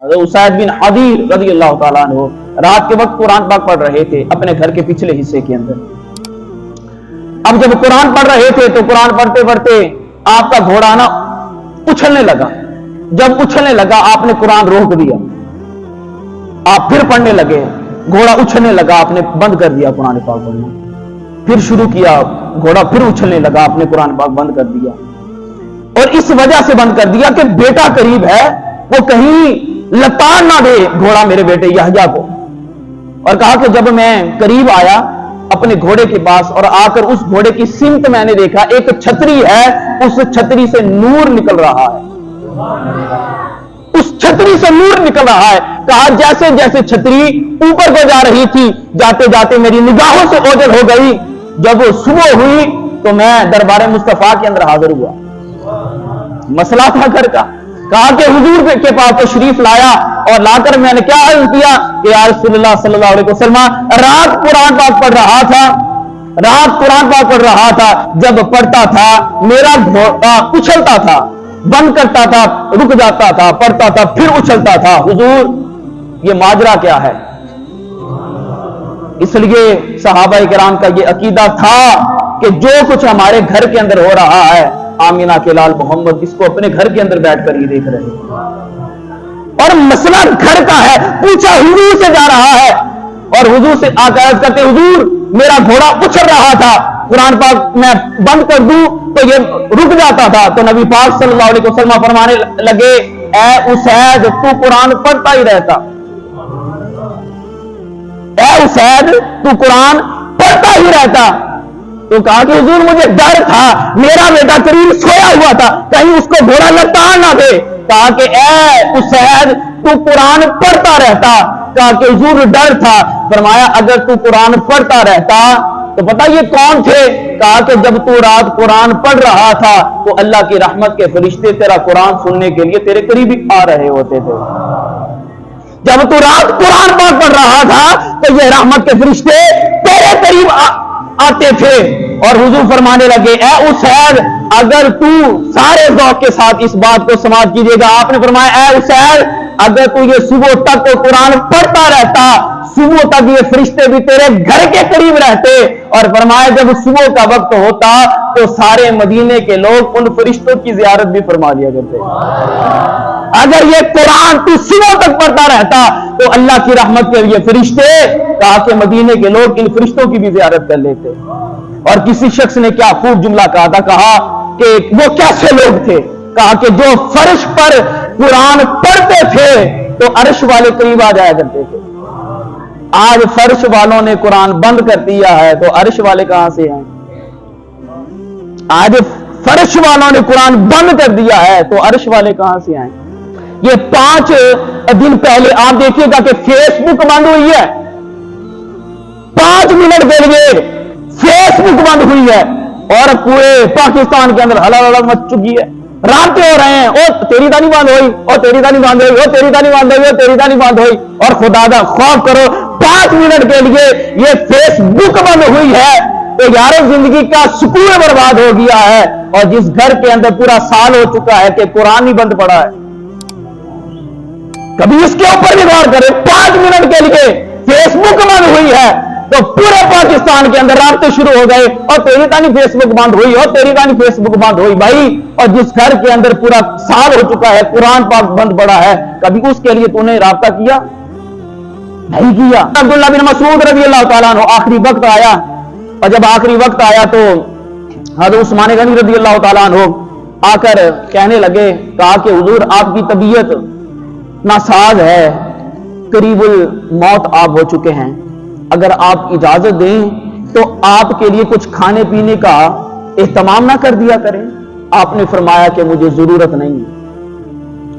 اسید بن حضیر رضی اللہ تعالیٰ عنہ رات کے وقت قرآن پاک پڑھ رہے تھے اپنے گھر کے پچھلے حصے کے اندر. اب جب قرآن پڑھ رہے تھے تو قرآن پڑھتے پڑھتے آپ کا گھوڑا نا اچھلنے لگا. جب اچھلنے لگا آپ نے قرآن روک دیا, آپ پھر پڑھنے لگے, گھوڑا اچھلنے لگا, آپ نے بند کر دیا قرآن پاک پڑھنا, پھر شروع کیا, گھوڑا پھر اچھلنے لگا, آپ نے قرآن پاک بند کر دیا. اور اس وجہ سے بند کر دیا کہ بیٹا قریب ہے, وہ کہیں لتاڑ نہ دے گھوڑا میرے بیٹے یحییٰ کو. اور کہا کہ جب میں قریب آیا اپنے گھوڑے کے پاس اور آ کر اس گھوڑے کی سمت میں نے دیکھا, ایک چھتری ہے, اس چھتری سے نور نکل رہا ہے, اس چھتری سے نور نکل رہا ہے. کہا جیسے جیسے چھتری اوپر کو جا رہی تھی, جاتے جاتے میری نگاہوں سے اوجھل ہو گئی. جب وہ صبح ہوئی تو میں دربار مصطفیٰ کے اندر حاضر ہوا. مسئلہ تھا گھر کا. کہا کہ حضور کے پاس تشریف لایا اور لا کر میں نے کیا عرض کیا کہ یا رسول اللہ صلی اللہ علیہ وسلم, رات قرآن پاک پڑھ رہا تھا, رات قرآن پاک پڑھ رہا تھا, جب پڑھتا تھا میرا گھوڑا اچھلتا تھا, بند کرتا تھا, رک جاتا تھا, پڑھتا تھا, پھر اچھلتا تھا. حضور یہ ماجرا کیا ہے؟ اس لیے صحابہ کرام کا یہ عقیدہ تھا کہ جو کچھ ہمارے گھر کے اندر ہو رہا ہے, آمینہ کے لال محمد اس کو اپنے گھر کے اندر بیٹھ کر ہی دیکھ رہے ہیں. اور مسئلہ گھر کا ہے. پوچھا حضور سے جا رہا ہے اور حضور سے عرض کرتے, حضور میرا گھوڑا اچھل رہا تھا, قرآن پاک میں بند کر دوں تو یہ رک جاتا تھا. تو نبی پاک صلی اللہ علیہ وسلم فرمانے لگے, اے اسید تو قرآن پڑھتا ہی رہتا, اے اسید تو قرآن پڑھتا ہی رہتا. تو کہا کہ حضور مجھے ڈر تھا, میرا بیٹا قریب سویا ہوا تھا, کہیں اس کو گھوڑا لتاڑ نہ دے. کہا کہ اے اسید تو قرآن پڑھتا رہتا. کہا کہ حضور ڈر تھا. فرمایا اگر تو قرآن پڑھتا رہتا تو پتہ یہ کون تھے؟ کہا کہ جب تو رات قرآن پڑھ رہا تھا تو اللہ کی رحمت کے فرشتے تیرا قرآن سننے کے لیے تیرے قریب آ رہے ہوتے تھے. جب تو رات قرآن پاک پڑھ رہا تھا تو یہ رحمت کے فرشتے تیرے قریب آتے تھے. اور حضور فرمانے لگے, اے اسید اگر تو سارے ذوق کے ساتھ اس بات کو سماعت کیجیے گا. آپ نے فرمایا اے اسید اگر تو یہ صبح تک تو قرآن پڑھتا رہتا, صبح تک یہ فرشتے بھی تیرے گھر کے قریب رہتے. اور فرمایا جب صبح کا وقت ہوتا تو سارے مدینے کے لوگ ان فرشتوں کی زیارت بھی فرما لیا کرتے. اگر یہ قرآن تو صبح تک پڑھتا رہتا تو اللہ کی رحمت کے یہ فرشتے, کہا کہ مدینے کے لوگ ان فرشتوں کی بھی زیارت کر لیتے. اور کسی شخص نے کیا خوب جملہ کہا تھا, کہا کہ وہ کیسے لوگ تھے؟ کہا کہ جو فرش پر قرآن پڑھتے تھے تو عرش والے قریب آ جایا کرتے تھے. آج فرش والوں نے قرآن بند کر دیا ہے تو عرش والے کہاں سے ہیں؟ آج فرش والوں نے قرآن بند کر دیا ہے تو عرش والے کہاں سے آئیں؟ یہ 5 دن پہلے آپ دیکھیے گا کہ فیس بک بند ہوئی ہے, 5 منٹ کے لیے فیس بک بند ہوئی ہے اور پورے پاکستان کے اندر ہلا مچ چکی ہے. رابطے ہو رہے ہیں, او تیری دانی بند ہوئی, او تیری دانی بند ہوئی, او تیری دانی بند ہوئی, او تیری دانی بند ہوئی. اور خدا دا خوف کرو, 5 منٹ کے لیے یہ فیس بک بند ہوئی ہے تو یار زندگی کا سکون برباد ہو گیا ہے. اور جس گھر کے اندر پورا سال ہو چکا ہے کہ قرآن ہی بند پڑا ہے, کبھی اس کے اوپر بھی غور کرے. 5 منٹ کے لیے فیس بک بند ہوئی ہے تو پورے پاکستان کے اندر رابطے شروع ہو گئے, اور تیری دانی فیس بک بند ہوئی, اور تیری دانی فیس بک بند ہوئی. بھائی, اور جس گھر کے اندر پورا سال ہو چکا ہے قرآن پاک بند پڑا ہے, کبھی اس کے لیے تو نے رابطہ کیا؟ نہیں کیا. عبداللہ بن مسعود رضی اللہ تعالیٰ عنہ آخری وقت آیا, اور جب آخری وقت آیا تو حضرت عثمان غنی رضی اللہ تعالیٰ عنہ آ کر کہنے لگے, کہا کہ حضور آپ کی طبیعت ناساز ہے, قریب الموت آپ ہو چکے ہیں, اگر آپ اجازت دیں تو آپ کے لیے کچھ کھانے پینے کا اہتمام نہ کر دیا کریں. آپ نے فرمایا کہ مجھے ضرورت نہیں.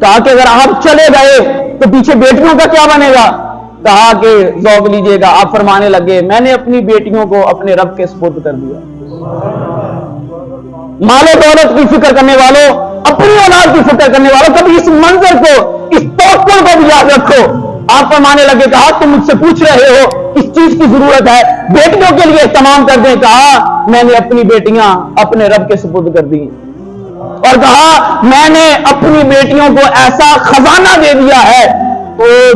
کہا کہ اگر آپ چلے گئے تو پیچھے بیٹیوں کا کیا بنے گا؟ کہا کہ ذوق لیجئے گا. آپ فرمانے لگے, میں نے اپنی بیٹیوں کو اپنے رب کے سپرد کر دیا. مال و دولت کی فکر کرنے والوں, اپنی اولاد کی فکر کرنے والوں, کبھی اس منظر کو, اس توقع کو بھی یاد رکھو. آپ فرمانے لگے, کہا تم مجھ سے پوچھ رہے ہو کس چیز کی ضرورت ہے, بیٹیوں کے لیے اہتمام کر دیں. کہا میں نے اپنی بیٹیاں اپنے رب کے سپرد کر دی. اور کہا میں نے اپنی بیٹیوں کو ایسا خزانہ دے دیا ہے